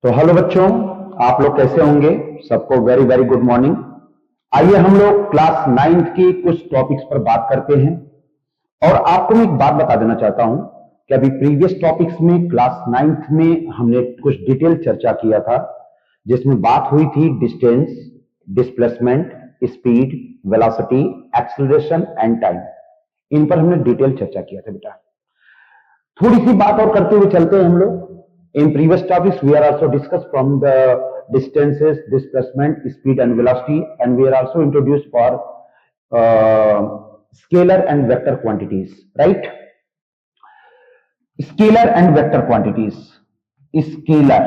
तो हेलो बच्चों, आप लोग कैसे होंगे? सबको वेरी वेरी गुड मॉर्निंग। आइए हम लोग क्लास 9th की कुछ टॉपिक्स पर बात करते हैं। और आपको मैं एक बात बता देना चाहता हूं कि अभी प्रीवियस टॉपिक्स में क्लास 9th में हमने कुछ डिटेल चर्चा किया था, जिसमें बात हुई थी distance, displacement, speed, velocity, acceleration and time. इन पर हमने डिटेल चर्चा किया था बेटा। थोड़ी सी बात और करते हुए चलते हैं हम लोग। In previous topics, we are also discussed from the distances, displacement, speed and velocity, and we are also introduced for scalar and vector quantities, right? Scalar and vector quantities. Scalar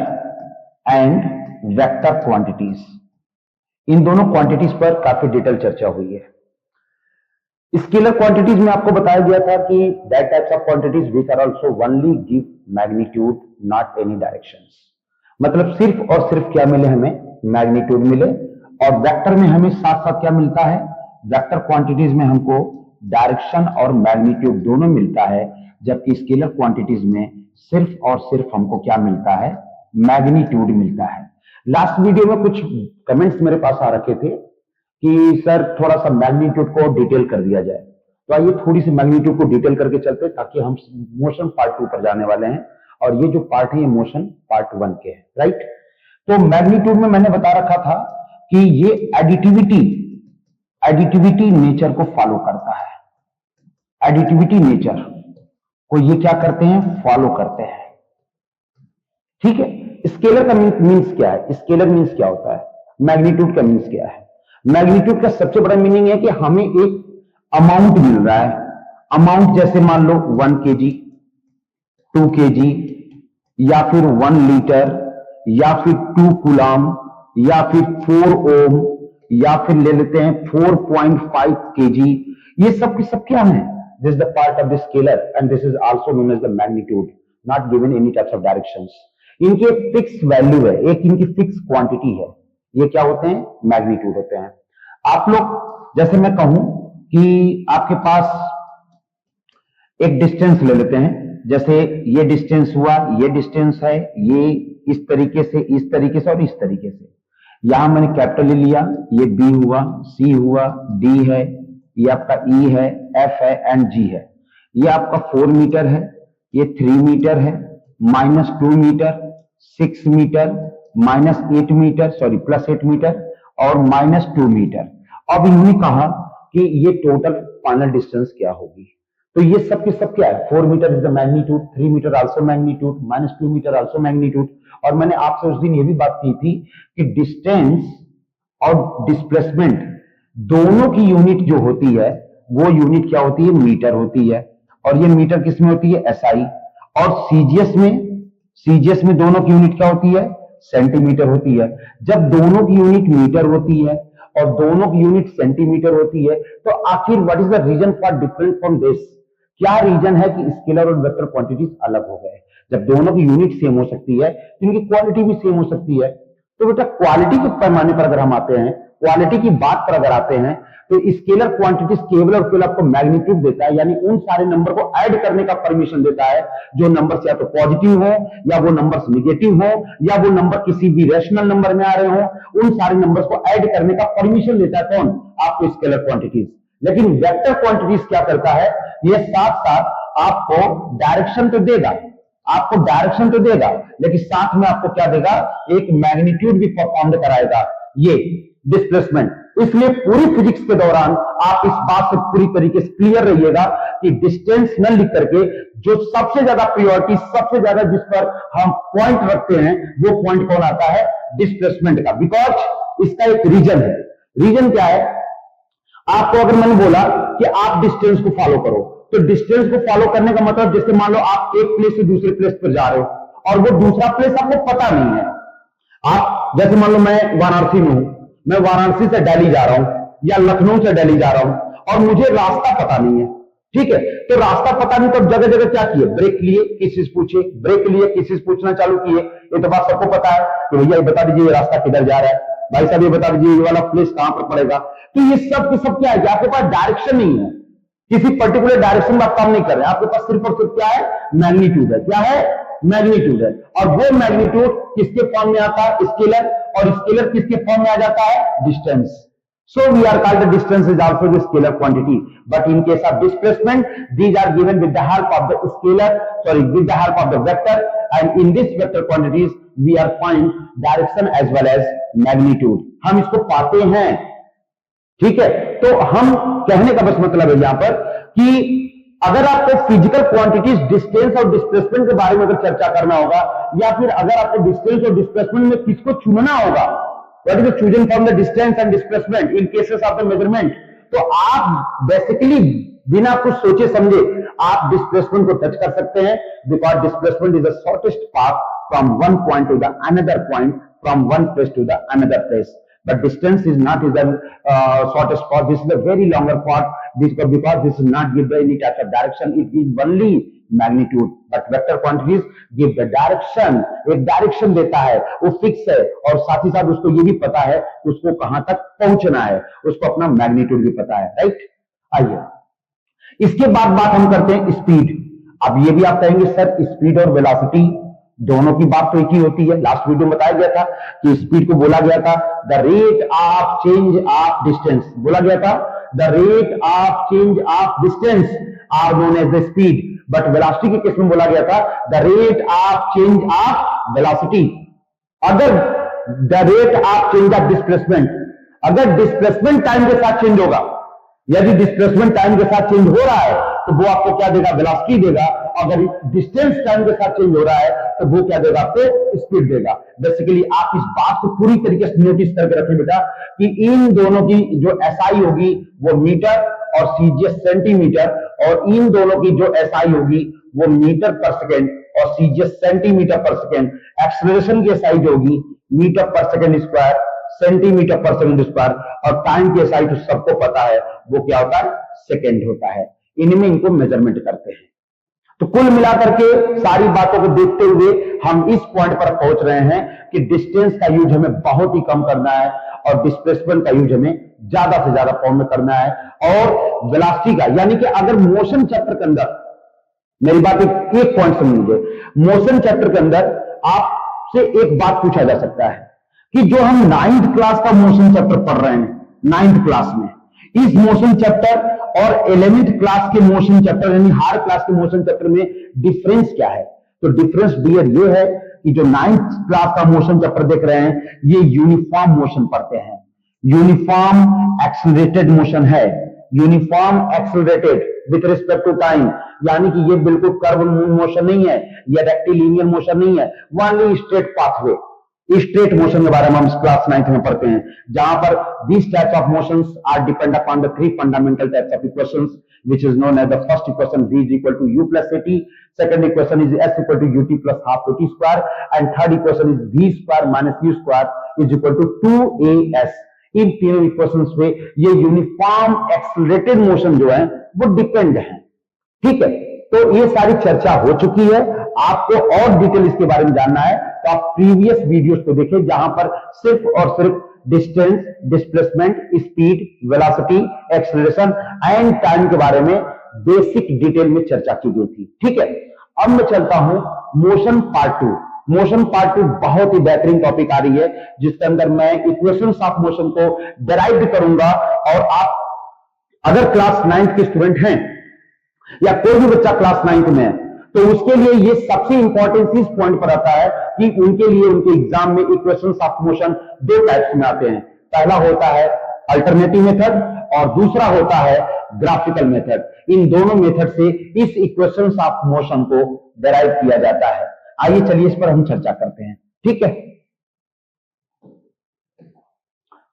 and vector quantities. इन दोनों quantities पर काफी detail चर्चा हुई है। Scalar quantities में आपको बताया गया था कि that types of quantities which are also only give magnitude not any directions. मतलब सिर्फ और सिर्फ क्या मिले हमें? मैग्नीट्यूड मिले। और वेक्टर में हमें साथ साथ क्या मिलता है? वेक्टर क्वांटिटीज में हमको डायरेक्शन और मैग्नीट्यूड दोनों मिलता है, जबकि स्केलर क्वांटिटीज में सिर्फ और सिर्फ हमको क्या मिलता है? मैग्नीट्यूड मिलता है। लास्ट वीडियो में कुछ कमेंट्स मेरे पास आ रखे थे कि सर थोड़ा सा मैग्नीट्यूड को डिटेल कर दिया जाए। तो आइए थोड़ी सी मैग्नीट्यूड को डिटेल करके चलते हैं, ताकि हम मोशन पार्ट 2 पर जाने वाले हैं, और ये जो पार्ट है ये मोशन पार्ट 1 के हैं, राइट? तो मैग्नीट्यूड में मैंने बता रखा था कि ये एडिटिविटी नेचर को फॉलो करता है। एडिटिविटी नेचर को ये क्या करते हैं? फॉलो करते हैं, ठीक है। स्केलर का मीन्स क्या है? स्केलर मीन्स क्या होता है? मैग्नीट्यूड का मीन्स क्या है? मैग्नीट्यूड का सबसे बड़ा मीनिंग है कि हमें एक अमाउंट मिल रहा है। अमाउंट जैसे मान लो 1 kg, 2 kg, या फिर 1 लीटर, या फिर 2 कूलम, या फिर 4 ओम, या फिर ले लेते हैं 4.5 kg। ये सब की सब क्या है? This is the part of the scalar and this is also known as the magnitude, not given any types of directions. इनकी एक फिक्स वैल्यू है, एक इनकी फिक्स क्वांटिटी है। ये क्या होते हैं? मैग्नीट्यूड होते हैं। आप लोग जैसे मैं कहूं कि आपके पास एक डिस्टेंस ले लेते हैं, जैसे ये डिस्टेंस हुआ, ये डिस्टेंस है, ये इस तरीके से, इस तरीके से और इस तरीके से। यहां मैंने कैपिटल ले लिया, ये बी हुआ, सी हुआ, डी है, ये आपका ई है, एफ है एंड जी है। ये आपका 4 मीटर है, ये 3 मीटर है, -2 metre, 6 metre, -8 metre, sorry +8 metre और -2 मीटर। अब इन्होंने कहा कि ये टोटल फाइनल डिस्टेंस क्या होगी। तो ये सब के सब क्या है? 4 metre is the magnitude, 3 metre also magnitude, -2 metre also magnitude. और मैंने आपसे उस दिन ये भी बात की थी कि डिस्टेंस और डिस्प्लेसमेंट दोनों की यूनिट जो होती है वो यूनिट क्या होती है? मीटर होती है। और ये मीटर किस में होती है? एसआई। और सीजीएस में दोनों की यूनिट क्या होती है? सेंटीमीटर होती है। जब दोनों की यूनिट मीटर होती है और दोनों की यूनिट सेंटीमीटर होती है, तो आखिर what is the reason for different from this? क्या रीजन है कि स्केलर और वेक्टर क्वांटिटीज अलग हो गए? जब दोनों की यूनिट सेम हो सकती है तो इनकी क्वालिटी भी सेम हो सकती है। तो बेटा क्वालिटी के पैमाने पर अगर हम आते हैं, क्वालिटी की बात पर अगर आते हैं, तो स्केलर क्वांटिटीज केवल और केवल आपको मैग्नीट्यूड देता है, यानी उन सारे नंबर को ऐड करने का परमिशन देता है जो नंबर्स या तो पॉजिटिव हो, या वो नंबर्स निगेटिव हो, या वो नंबर किसी भी रेशनल नंबर में आ रहे हो। उन सारे नंबर्स को ऐड करने का परमिशन देता है कौन? आपको स्केलर क्वांटिटीज। लेकिन वेक्टर क्वांटिटीज क्या करता है? ये साथ साथ आपको डायरेक्शन तो देगा, लेकिन साथ में आपको क्या देगा? एक मैग्नीट्यूड भी परफॉर्म कराएगा, ये डिस्प्लेसमेंट। इसलिए पूरी फिजिक्स के दौरान आप इस बात से पूरी तरीके से क्लियर रहिएगा कि डिस्टेंस न लिख करके जो सबसे ज्यादा प्रायोरिटी, सबसे ज्यादा जिस पर हम पॉइंट रखते हैं, वो पॉइंट कौन आता है? डिस्प्लेसमेंट का। बिकॉज इसका एक रीजन है। रीजन क्या है? आपको अगर मैंने बोला कि आप डिस्टेंस को फॉलो करो, तो डिस्टेंस को फॉलो करने का मतलब जैसे मान लो आप एक प्लेस से दूसरे प्लेस पर जा रहे हो और वो दूसरा प्लेस आपको पता नहीं है। आप जैसे मान लो मैं वाराणसी में हूं, मैं वाराणसी से दिल्ली जा रहा हूं या लखनऊ से दिल्ली जा रहा हूं और मुझे रास्ता पता नहीं है, ठीक है। तो रास्ता पता नहीं, तो जगह जगह क्या किए? ब्रेक लिए, किसी से पूछे, ब्रेक लिए, किसी से पूछना चालू किए। ये तो बात सबको पता है कि भैया ये बता दीजिए ये रास्ता किधर जा रहा है, भाई साहब ये बता दीजिए ये वाला प्लेस कहां पर पड़ेगा। तो ये सब के सब क्या है? आपके पास डायरेक्शन नहीं है, किसी पर्टिकुलर डायरेक्शन में आप काम नहीं कर रहे हैं, आपके पास सिर्फ और सिर्फ क्या है? मैग्नीट्यूड है। क्या है? मैग्नीट्यूड है, और वो मैग्नीट्यूड किसके फॉर्म में आता है? स्केलर, और स्केलर किसके फॉर्म में आ जाता है? Distance. So we are called the distance is also the scalar quantity. But in case of displacement, these are given with the help of the scalar, with the help of the vector. And in this vector quantities, we are find direction as well as magnitude. हम इसको पाते हैं, ठीक है. तो हम कहने का बस मतलब है यहां पर कि अगर आपको फिजिकल क्वांटिटीज डिस्टेंस और डिस्प्लेसमेंट के बारे में अगर चर्चा करना होगा, या फिर अगर आपको डिस्टेंस और डिस्प्लेसमेंट में किसको चुनना होगा, what is the choosing from the distance and displacement in cases of the measurement, तो आप बेसिकली बिना कुछ सोचे समझे आप डिस्प्लेसमेंट को टच कर सकते हैं, because displacement is the shortest path from one point to the another point, from one place to the another place. But distance is not is the shortest path. This is a very longer path because this is not give any type of direction. It gives only magnitude. But vector quantities give the direction. एक direction देता है, वो fix है, और साथ ही साथ उसको ये भी पता है कि उसको कहां तक पहुंचना है, उसको अपना मैग्नीट्यूड भी पता है. राइट. आइए इसके बाद बात हम करते हैं स्पीड. अब ये भी आप कहेंगे सर स्पीड और वेलोसिटी दोनों की बात तो एक ही होती है. लास्ट वीडियो में बताया गया था कि स्पीड को बोला गया था the rate of change of distance, बोला गया था the rate of change of distance are known as the speed. But velocity के केस में बोला गया था the rate of change of velocity. अगर the rate of change of displacement, अगर डिस्प्लेसमेंट टाइम के साथ चेंज होगा, यदि डिस्प्लेसमेंट टाइम के साथ चेंज हो रहा है तो वो आपको क्या देगा? वेलोसिटी देगा. अगर डिस्टेंस टाइम के साथ चेंज हो रहा है तो वो क्या देगा? आपको स्पीड देगा. बेसिकली आप इस बात को पूरी तरीके से नोटिस करके रखें बेटा कि इन दोनों की जो एसआई होगी वो मीटर और सीजीएस सेंटीमीटर, और इन दोनों की जो एसआई होगी वो मीटर पर सेकेंड और सीजीएस सेंटीमीटर पर सेकेंड. एक्सेलरेशन की एसआई जो होगी मीटर पर सेकेंड स्क्वायर, सेंटीमीटर पर सेकेंड स्क्वायर, और टाइम की एसआई तो सबको पता है वो क्या होता है? सेकेंड होता है. इनमें इनको मेजरमेंट करते हैं. तो कुल मिलाकर के सारी बातों को देखते हुए हम इस पॉइंट पर पहुंच रहे हैं कि डिस्टेंस का यूज हमें बहुत ही कम करना है और डिस्प्लेसमेंट का यूज हमें ज्यादा से ज्यादा फॉर्म में करना है. और वेलोसिटी का, यानी कि अगर मोशन चैप्टर के अंदर, मेरी बात एक पॉइंट समझ लीजिए, मोशन चैप्टर के अंदर आपसे एक बात पूछा जा सकता है कि जो हम 9th क्लास का मोशन चैप्टर पढ़ रहे हैं, 9th क्लास में इस मोशन चैप्टर और 11th क्लास के मोशन चैप्टर यानी हर क्लास के मोशन चैप्टर में डिफरेंस क्या है? तो डिफरेंस डियर ये है कि जो 9th क्लास का मोशन चैप्टर देख रहे हैं ये यूनिफॉर्म मोशन पढ़ते हैं. यूनिफॉर्म एक्सेलरेटेड मोशन है, uniform accelerated with respect to time, यानी कि ये बिल्कुल कर्व मोशन नहीं है, ये रेक्टिलिनियर मोशन नहीं है, only straight pathway. Straight motion के बारे में हम क्लास 9th में पढ़ते हैं, जहां पर these types of motions are depend upon the three fundamental types of equations, which is known as the first equation v is equal to u plus at, second equation is s equal to ut plus half at square, and third equation is v square minus u square is equal to 2as. इन तीनों equations पे ये uniform accelerated motion जो है वो depend है. ठीक है, तो ये सारी चर्चा हो चुकी है. आपको और डिटेल इसके बारे में जानना है तो आप प्रीवियस वीडियोस को देखें, जहां पर सिर्फ और सिर्फ distance, displacement, speed, velocity, acceleration and time के बारे में बेसिक डिटेल में चर्चा की गई थी. ठीक है, अब मैं चलता हूं मोशन पार्ट 2. मोशन पार्ट 2 बहुत ही बेहतरीन टॉपिक आ रही है, जिसके अंदर मैं इक्वेशंस ऑफ मोशन को डिराइव करूंगा. और आप अगर क्लास 9th के स्टूडेंट हैं या कोई भी बच्चा क्लास 9th में है तो उसके लिए ये सबसे इंपॉर्टेंट इस पॉइंट पर आता है कि उनके लिए उनके एग्जाम में इक्वेशंस ऑफ मोशन दो टाइप्स में आते हैं. पहला होता है अल्टरनेटिव मेथड और दूसरा होता है ग्राफिकल मेथड. इन दोनों मेथड से इस इक्वेशंस ऑफ मोशन को डिराइव किया जाता है. आइए चलिए इस पर हम चर्चा करते हैं. ठीक है,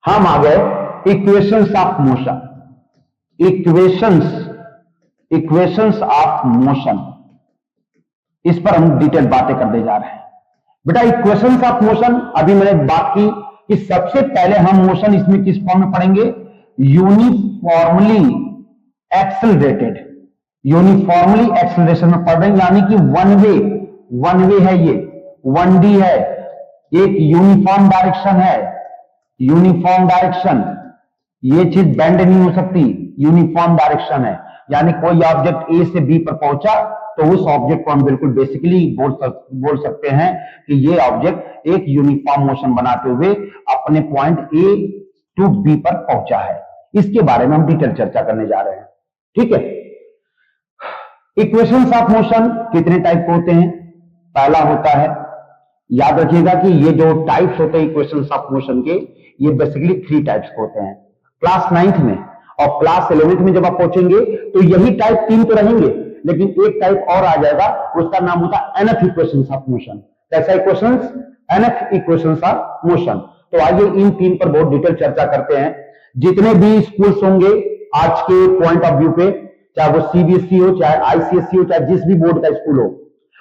हम आ गए equations of motion. Equations of motion, इस पर हम डिटेल बातें करने जा रहे हैं. बेटा इक्वेशंस ऑफ मोशन, अभी मैंने बात की कि सबसे पहले हम मोशन इसमें किस फॉर्म में पढ़ेंगे? Uniformly accelerated. यूनिफॉर्मली एक्सेलरेशन में पढ़ रहे हैं, यानी कि वन वे है, ये 1D है, एक यूनिफॉर्म डायरेक्शन है. यूनिफॉर्म डायरेक्शन, ये चीज बेंड नहीं हो सकती, यूनिफॉर्म डायरेक्शन है. यानी कोई ऑब्जेक्ट ए से बी पर पहुंचा तो उस ऑब्जेक्ट को हम बिल्कुल बेसिकली बोल सकते हैं कि ये ऑब्जेक्ट एक यूनिफॉर्म मोशन बनाते हुए अपने पॉइंट ए टू बी पर पहुंचा है। इसके बारे में हम डिटेल चर्चा करने जा रहे हैं। ठीक है, इक्वेशंस ऑफ मोशन कितने टाइप के होते हैं? पहला होता है, याद रखिएगा कि ये जो टाइप्स होते हैं इक्वेशंस ऑफ मोशन के, ये बेसिकली 3 टाइप्स के होते हैं। क्लास 9th में और क्लास 11th में जब आप पहुंचेंगे तो यही टाइप 3 तो रहेंगे, लेकिन एक टाइप और आ जाएगा, उसका नाम होता है एनएफ इक्वेशंस ऑफ मोशन। कैसा equations? NF equations of motion. तो आइए इन 3 पर बहुत डिटेल चर्चा करते हैं। जितने भी स्कूल्स होंगे आज के पॉइंट ऑफ व्यू पे, चाहे वो सीबीएसई हो, चाहे आईसीएसई हो, चाहे जिस भी बोर्ड का स्कूल हो,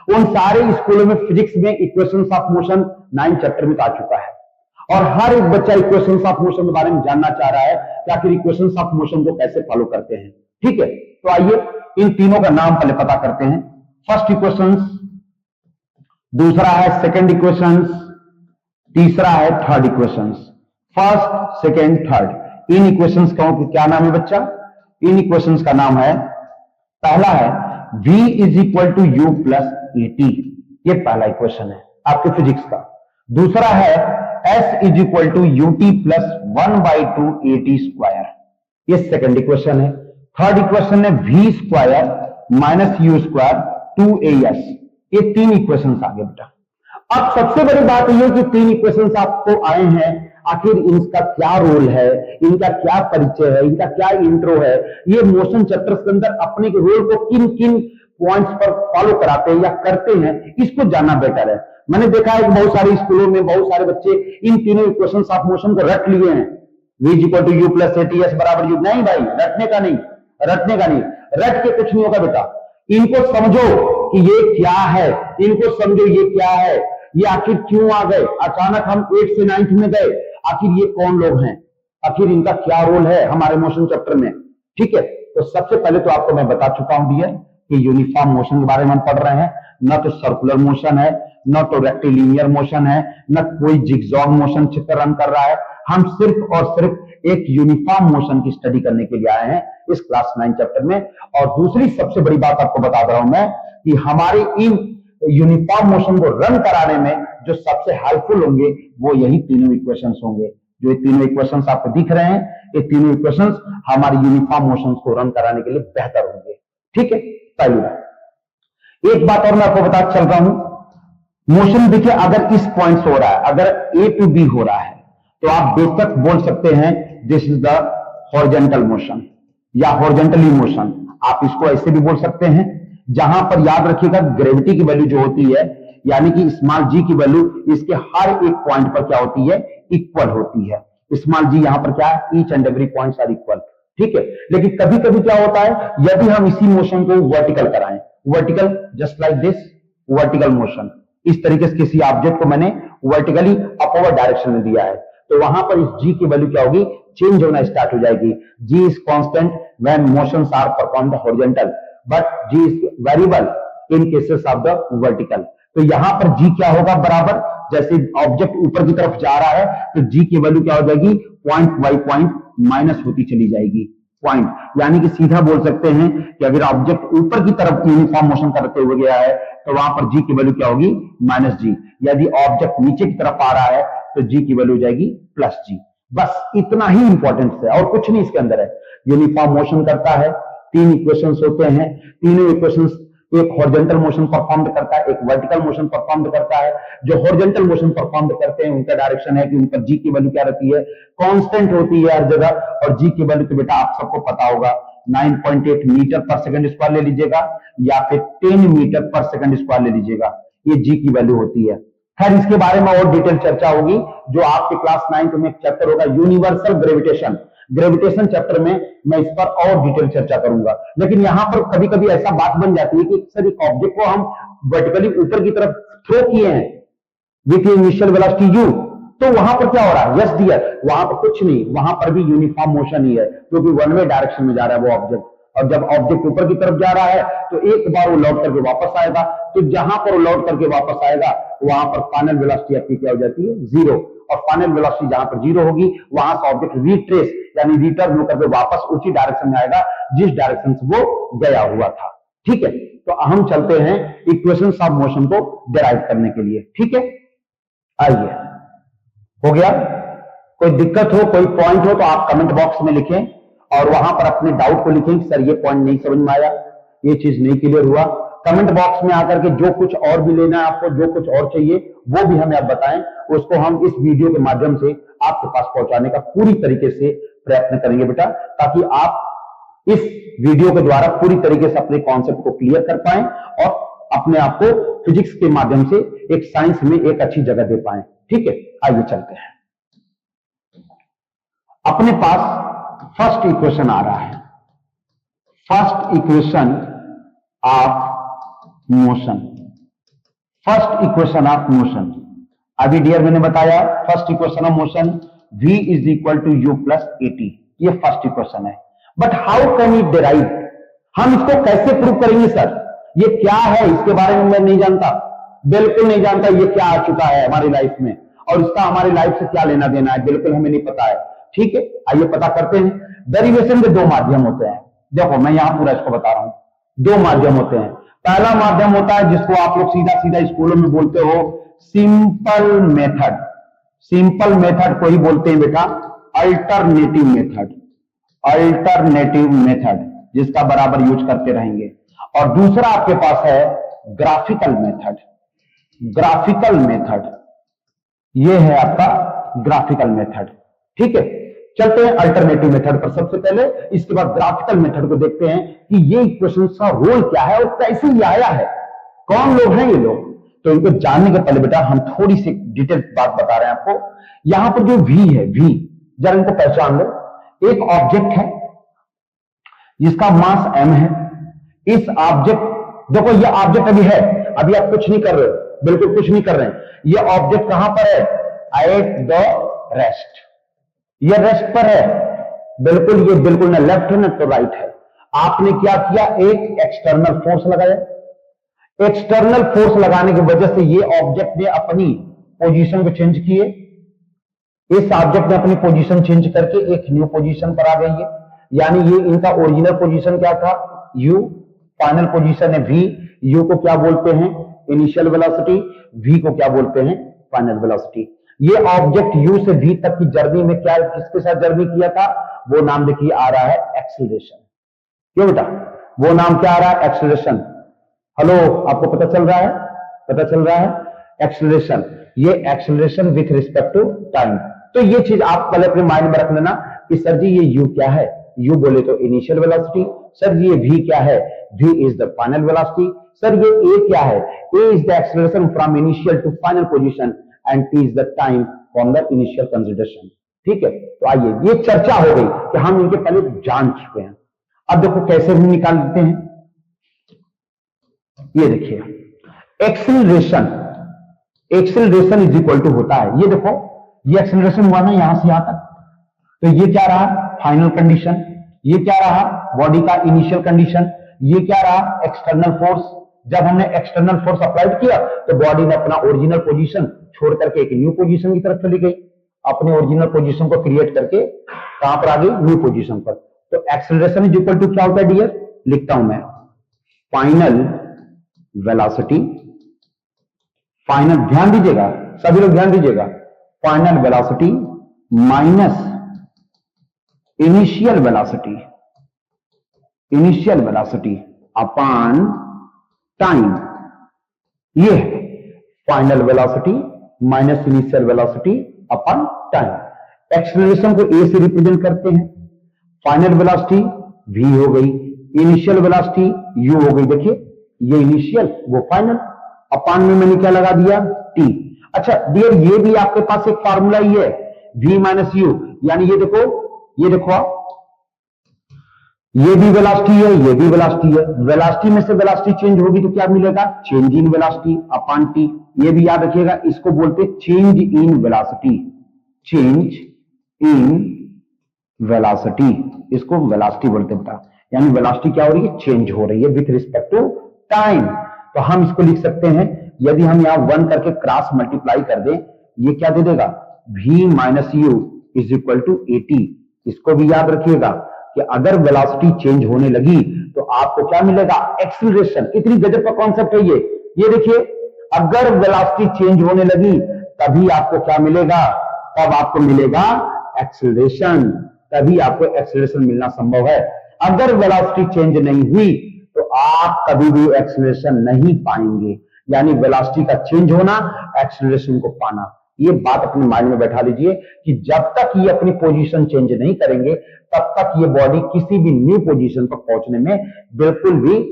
उन सारे स्कूलों में फिजिक्स में इक्वेशंस ऑफ मोशन 9 चैप्टर में आ चुका है और हर एक बच्चा इक्वेशंस ऑफ मोशन के बारे में जानना चाह रहा है कि आखिर इक्वेशंस ऑफ मोशन को कैसे फॉलो करते हैं। ठीक है, तो आइए इन तीनों का नाम पहले पता करते हैं। फर्स्ट इक्वेशंस, दूसरा है सेकंड इक्वेशंस, तीसरा है third equations. First, second, third, इन इक्वेशंस का क्या नाम है बच्चा? इन इक्वेशंस का नाम है, पहला है v is equal to u plus a t, ये पहला इक्वेशन है आपके फिजिक्स का। दूसरा है s is equal to u t plus 1/2 a t square, ये सेकंड इक्वेशन है। थर्ड इक्वेशन है v square minus u square 2as, ये 3 इक्वेशन आ गए बेटा। अब सबसे बड़ी बात यह कि 3 इक्वेशन आपको आए हैं, आखिर इनका क्या रोल है, इनका क्या परिचय है, इनका क्या इंट्रो है, ये मोशन चैप्टर्स के अंदर अपने रोल को किन किन पॉइंट्स पर फॉलो कराते हैं या करते हैं, इसको जानना बेटर है। मैंने देखा है कि बहुत सारे स्कूलों में बहुत सारे बच्चे इन तीनों इक्वेशंस ऑफ मोशन को रट लिए हैं। v equal to u plus a t s बराबर यू, नहीं भाई, रटने का नहीं, रटने का नहीं, रट के कुछ नहीं होगा बेटा। इनको समझो कि ये क्या है, इनको समझो ये क्या है, ये आखिर क्यों आ गए, अचानक हम 8th से 9th में गए, आखिर ये कौन लोग हैं, आखिर इनका क्या रोल है हमारे मोशन चैप्टर में। ठीक है, तो सबसे पहले तो आपको मैं बता चुका हूं डियर कि यूनिफॉर्म मोशन के बारे में हम पढ़ रहे हैं। न तो सर्कुलर मोशन है, न तो रेक्टिलिनियर मोशन है, न कोई जिगजॉग मोशन चित्र रन कर रहा है। हम सिर्फ और सिर्फ एक यूनिफॉर्म मोशन की स्टडी करने के लिए आए हैं इस क्लास 9 चैप्टर में। और दूसरी सबसे बड़ी बात आपको बता रहा हूं मैं कि हमारे इन यूनिफॉर्म मोशन को रन कराने में जो सबसे हेल्पफुल होंगे वो यही तीनों इक्वेशंस होंगे। जो ये तीनों इक्वेशंस आपको दिख रहे हैं, ये तीनों इक्वेशंस हमारी यूनिफॉर्म मोशंस को रन कराने के लिए बेहतर होंगे। ठीक है, पहली बात। एक बात और मैं आपको बता चल रहा हूं, मोशन देखिए अगर इस पॉइंट से हो रहा है, अगर ए टू बी हो रहा है, तो आप बेशक बोल सकते हैं this is the horizontal motion या हॉरिजॉन्टली मोशन, आप इसको ऐसे भी बोल सकते हैं। जहां पर याद रखिएगा ग्रेविटी की वैल्यू जो होती है, यानी कि स्मॉल जी की वैल्यू इसके हर एक पॉइंट पर क्या होती है, इक्वल होती है। स्मॉल जी यहां पर क्या है, each and every points are equal. ठीक है, लेकिन कभी कभी क्या होता है, यदि हम इसी मोशन को वर्टिकल कराएं, vertical just like this, vertical motion, इस तरीके से किसी ऑब्जेक्ट को मैंने वर्टिकली अपवर्ड डायरेक्शन में दिया है, तो वहां पर इस जी की वैल्यू क्या होगी, चेंज होना स्टार्ट हो जाएगी। G is constant when motions are performed horizontal, but g is variable in cases of the vertical. तो यहां पर जी क्या होगा, बराबर जैसे ऑब्जेक्ट ऊपर की तरफ जा रहा है तो जी की वैल्यू क्या हो जाएगी, पॉइंट बाई पॉइंट माइनस होती चली जाएगी। पॉइंट यानी कि सीधा बोल सकते हैं कि अगर ऑब्जेक्ट ऊपर की तरफ यूनिफॉर्म मोशन करते हुए गया है तो वहां पर जी की वैल्यू क्या होगी, माइनस जी। यदि ऑब्जेक्ट नीचे की तरफ आ रहा है तो जी की वैल्यू हो जाएगी प्लस जी। बस इतना ही इंपॉर्टेंस है और कुछ नहीं इसके अंदर है। यूनिफॉर्म मोशन करता है, 3 इक्वेशंस होते हैं, तीनों इक्वेशंस एक हॉरिजॉन्टल मोशन परफॉर्म करता है, एक वर्टिकल मोशन परफॉर्म करता है। जो हॉरिजॉन्टल मोशन परफॉर्म करते हैं उनका डायरेक्शन है कि उन पर जी की वैल्यू क्या रहती है, कांस्टेंट होती है हर जगह। और जी की वैल्यू तो बेटा आप सबको पता होगा 9.8 मीटर पर सेकंड स्क्वायर ले लीजिएगा या फिर 10 मीटर पर सेकंड स्क्वायर ले लीजिएगा, ये जी की वैल्यू होती है। खैर इसके बारे में और डिटेल चर्चा होगी जो आपके क्लास 9 में एक चैप्टर होगा यूनिवर्सल ग्रेविटेशन। ग्रेविटेशन चैप्टर में मैं इस पर और डिटेल चर्चा करूंगा। लेकिन यहां पर कभी कभी ऐसा बात बन जाती है कि सर एक ऑब्जेक्ट को हम वर्टिकली ऊपर की तरफ थ्रो किए हैं विथ इनिशियल वेलोसिटी u, तो वहां पर क्या हो रहा है, यस डियर, वहां पर कुछ नहीं, वहां पर भी यूनिफॉर्म मोशन ही है क्योंकि वन वे डायरेक्शन में जा रहा है वो ऑब्जेक्ट। और जब ऑब्जेक्ट ऊपर की तरफ जा रहा है तो एक बार वो लौट करके वापस आएगा, तो जहां पर वो लौट करके वापस आएगा वहां पर फाइनल वेलोसिटी आपकी क्या हो जाती है, 0। और फाइनल वेलोसिटी जहां पर 0 होगी वहां से ऑब्जेक्ट रिट्रेस यानी रिटर्न होकर के वापस उसी डायरेक्शन में आएगा जिस डायरेक्शन से वो गया हुआ था। ठीक है, तो हम चलते हैं इक्वेशंस ऑफ मोशन को डिराइव करने के लिए। ठीक है, आइए, हो गया? कोई दिक्कत हो, कोई पॉइंट हो तो आप कमेंट बॉक्स में लिखें और वहां पर अपने डाउट को लिखें, सर ये पॉइंट नहीं समझ में आया, ये चीज नहीं क्लियर हुआ। कमेंट बॉक्स में आकर के जो कुछ और भी लेना है आपको, जो कुछ और चाहिए वो भी हमें आप बताएं, उसको हम इस वीडियो के माध्यम से आपके पास पहुंचाने का पूरी तरीके से प्रयत्न करेंगे बेटा, ताकि आप इस वीडियो के द्वारा पूरी तरीके से अपने कॉन्सेप्ट को क्लियर कर पाए और अपने आप को फिजिक्स के माध्यम से एक साइंस में एक अच्छी जगह दे पाए। ठीक है, आइए चलते हैं। अपने पास फर्स्ट इक्वेशन आ रहा है, first equation of motion, first equation of motion. अभी डियर मैंने बताया first equation of motion v is equal to u plus a t, ये फर्स्ट इक्वेशन है। But how can it derive, हम इसको कैसे प्रूव करेंगे सर? ये क्या है, इसके बारे में मैं नहीं जानता, बिल्कुल नहीं जानता ये क्या आ चुका है हमारी लाइफ में और इसका हमारी लाइफ से क्या लेना देना है, बिल्कुल हमें नहीं पता है। ठीक है, आइए पता करते हैं। डेरिवेशन के दो माध्यम होते हैं, देखो मैं यहां पूरा इसको बता रहा हूं। दो माध्यम होते हैं, पहला माध्यम होता है जिसको आप लोग सीधा सीधा स्कूलों में बोलते हो सिंपल मेथड, सिंपल मेथड को ही बोलते हैं बेटा अल्टरनेटिव मेथड, अल्टरनेटिव मेथड जिसका बराबर यूज करते रहेंगे। और दूसरा आपके पास है ग्राफिकल मेथड, ग्राफिकल मेथड, ये है आपका ग्राफिकल मेथड। ठीक है, चलते हैं अल्टरनेटिव मेथड पर सबसे पहले, इसके बाद ग्राफिकल मेथड को देखते हैं कि ये इक्वेशन का रोल क्या है और कैसे ये आया है, कौन लोग हैं ये लोग। तो इनको जानने के पहले बेटा हम थोड़ी सी डिटेल बात बता रहे हैं आपको। यहां पर जो v है, v जरा इनको पहचान लो। एक ऑब्जेक्ट है जिसका मास m है। इस ऑब्जेक्ट, देखो ये ऑब्जेक्ट अभी है, अभी आप कुछ नहीं कर रहे हो, बिल्कुल कुछ नहीं कर रहे हैं। ये ऑब्जेक्ट कहां पर है? एट द रेस्ट, ये रेस्ट पर है, बिल्कुल ये बिल्कुल ना लेफ्ट है ना तो राइट है। आपने क्या किया? एक एक्सटर्नल फोर्स लगाया। एक्सटर्नल फोर्स लगाने की वजह से ये ऑब्जेक्ट ने अपनी पोजीशन को चेंज किए, इस ऑब्जेक्ट ने अपनी पोजीशन चेंज करके एक न्यू पोजीशन पर आ गई है। यानी ये इनका ओरिजिनल पोजीशन क्या था? u, फाइनल पोजीशन है v। u को क्या बोलते हैं? Initial velocity. v को क्या बोलते हैं? Final velocity. ये ऑब्जेक्ट u से v तक की जर्नी में क्या किसके साथ जर्नी किया था? वो नाम देखिए आ रहा है एक्सेलरेशन। क्यों बेटा? वो नाम क्या आ रहा है? एक्सेलरेशन। हेलो, आपको पता चल रहा है? पता चल रहा है? एक्सेलरेशन, ये acceleration with respect to time. तो ये चीज आप पहले अपने माइंड में रख लेना कि सर जी ये u क्या है? u बोले तो इनिशियल वेलोसिटी। सर ये v क्या है? v is the final velocity. Sir ये a क्या है? a is the acceleration from initial to final position and t is the time from the initial consideration. ठीक है, तो आइए ये चर्चा हो गई कि हम इनके पहले जान चुके हैं। अब देखो कैसे हम निकाल देते हैं। ये देखिए acceleration, acceleration is equal to होता है, ये देखो ये एक्सेलरेशन हुआ ना यहां से यहां तक, तो ये क्या रहा? Final condition. ये क्या रहा? बॉडी का इनिशियल कंडीशन। ये क्या रहा? External force. जब हमने एक्सटर्नल फोर्स अप्लाइड किया तो बॉडी ने अपना ओरिजिनल पोजीशन छोड़ करके एक न्यू पोजीशन की तरफ चली गई, अपने ओरिजिनल पोजीशन को क्रिएट करके कहां पर आ गई? न्यू पोजीशन पर। तो एक्सेलरेशन इज इक्वल टू क्या होता है डियर? लिखता हूं मैं, फाइनल वेलोसिटी, फाइनल, ध्यान दीजिएगा सभी लोग ध्यान दीजिएगा, final velocity minus initial velocity, initial velocity upon time. ये है final velocity minus initial velocity upon time. Acceleration को ए से रिप्रेजेंट करते हैं। फाइनल वेलोसिटी v हो गई, इनिशियल वेलोसिटी u हो गई। देखिए ये इनिशियल वो फाइनल, अपॉन में मैंने क्या लगा दिया? t। अच्छा डियर ये भी आपके पास एक फार्मूला ही है v माइनस u, यानी ये देखो, ये देखो आप, ये भी वेलोसिटी है, ये भी वेलोसिटी है। वेलोसिटी में से वेलोसिटी चेंज होगी तो क्या मिलेगा? Change in velocity upon T. ये भी याद रखिएगा, इसको बोलते change in velocity, change in velocity, इसको वेलोसिटी बोलते हैं। यानी वेलोसिटी क्या हो रही है? चेंज हो रही है विथ रिस्पेक्ट टू टाइम। तो हम इसको लिख सकते हैं, यदि हम यहां 1 करके क्रॉस मल्टीप्लाई कर दें, ये क्या दे देगा? v minus u is equal to 80। इसको भी याद रखिएगा कि अगर वेलोसिटी चेंज होने लगी तो आपको क्या मिलेगा, एक्सीलरेशन। कितनी गजब का कॉन्सेप्ट है ये देखिए, अगर वेलोसिटी चेंज होने लगी तभी आपको क्या मिलेगा, तब आपको मिलेगा एक्सीलरेशन, तभी आपको एक्सीलरेशन मिलना संभव है। अगर वेलोसिटी चेंज नहीं हुई तो आप कभी भी एक्सीलरेशन नहीं पाएंगे। यानी वेलोसिटी का चेंज होना, एक्सीलरेशन को पाना। ये बात अपने माइंड में बैठा लीजिए कि जब तक ये अपनी पोजीशन चेंज नहीं करेंगे तब तक ये बॉडी किसी भी न्यू पोजीशन पर पहुंचने में बिल्कुल भी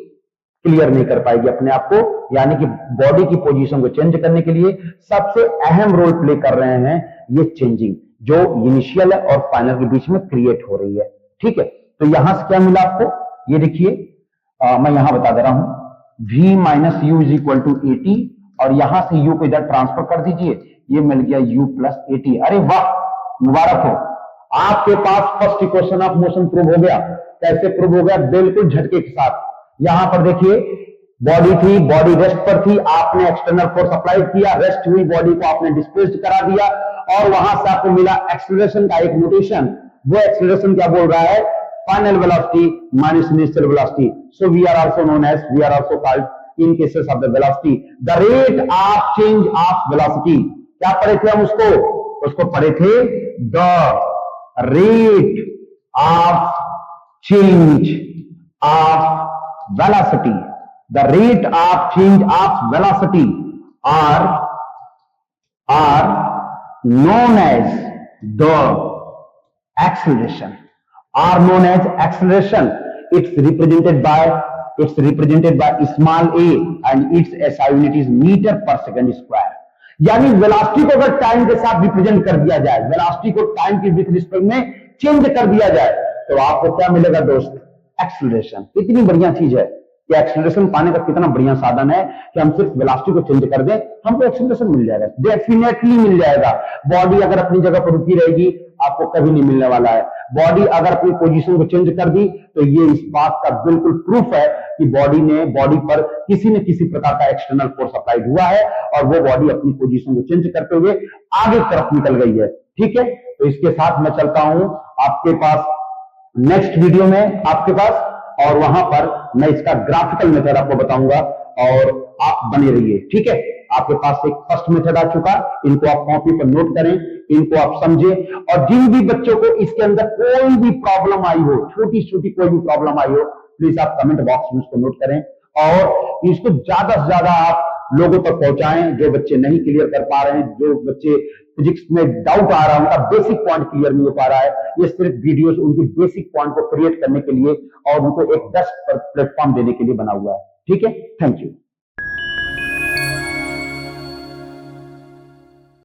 क्लियर नहीं कर पाएगी अपने आप को। यानी कि बॉडी की पोजीशन को चेंज करने के लिए सबसे अहम रोल प्ले कर रहे हैं ये चेंजिंग, जो इनिशियल है और फाइनल के बीच में क्रिएट हो रही है। ठीक है, तो यहां से क्या मिला आपको, ये देखिए, मैं यहां बता दे रहा हूं, v minus u is equal to a t, और यहां से u को इधर ट्रांसफर कर दीजिए, ये मिल गया u प्लस ए टी। अरे वाह, मुबारक हो, आपके पास first equation of motion prove हो गया। कैसे प्रूव हो गया, बिल्कुल झटके के साथ। यहां पर देखिए, बॉडी थी, बॉडी रेस्ट पर थी, आपने एक्सटर्नल फोर्स अप्लाई किया, रेस्ट हुई बॉडी को आपने डिस्प्लेस्ड करा दिया, और वहां से आपको मिला एक्सीलरेशन का एक नोटेशन। वो एक्सीलरेशन क्या बोल रहा है, final velocity minus initial velocity. So we are also known as, we are also called in cases of the velocity the rate of change of velocity. क्या पढ़े थे हम उसको पढ़े थे, the rate of change of velocity. The rate of change of velocity are known as the acceleration. Are known as acceleration. It's represented by small a and its SI unit is meter per second square. यानी velocity को अगर time के साथ represent कर दिया जाए, velocity को time के विथ रिस्पेक्ट में चेंज कर दिया जाए, तो आपको क्या मिलेगा दोस्त, एक्सीलरेशन। इतनी बढ़िया चीज है कि एक्सीलरेशन पाने का कितना बढ़िया साधन है कि हम सिर्फ वेलोसिटी को चेंज कर दें, हमको एक्सीलरेशन मिल जाएगा, डेफिनेटली मिल जाएगा। बॉडी अगर अपनी जगह पर रुकी रहेगी आपको कभी नहीं मिलने वाला है। बॉडी अगर अपनी पोजीशन को चेंज कर दी तो ये इस बात का बिल्कुल प्रूफ है कि बॉडी पर किसी न किसी प्रकार का एक्सटर्नल फोर्स अप्लाइड हुआ है और वो बॉडी अपनी पोजीशन को चेंज करते हुए आगे तरफ निकल गई है। ठीक है, तो इसके साथ मैं चलता हूं आपके पास नेक्स्ट वीडियो में आपके पास, और वहां पर मैं इसका ग्राफिकल मेथड आपको बताऊंगा और आप बने रहिए। ठीक है, आपके पास एक फर्स्ट मेथड आ चुका, इनको आप कॉपी पर नोट करें, इनको आप समझें, और जिन भी बच्चों को इसके अंदर कोई भी प्रॉब्लम आई हो, छोटी छोटी कोई भी प्रॉब्लम आई हो, प्लीज आप कमेंट बॉक्स में उसको नोट करें और इसको ज्यादा से ज्यादा आप लोगों तक पहुंचाएं। जो बच्चे नहीं क्लियर कर पा रहे हैं, जो बच्चे फिजिक्स में डाउट आ रहा है, उनका बेसिक पॉइंट क्लियर नहीं हो पा रहा है, ये सिर्फ वीडियोस उनकी बेसिक पॉइंट को क्रिएट करने के लिए और उनको एक बेस्ट प्लेटफॉर्म देने के लिए बना हुआ है। ठीक है, थैंक यू।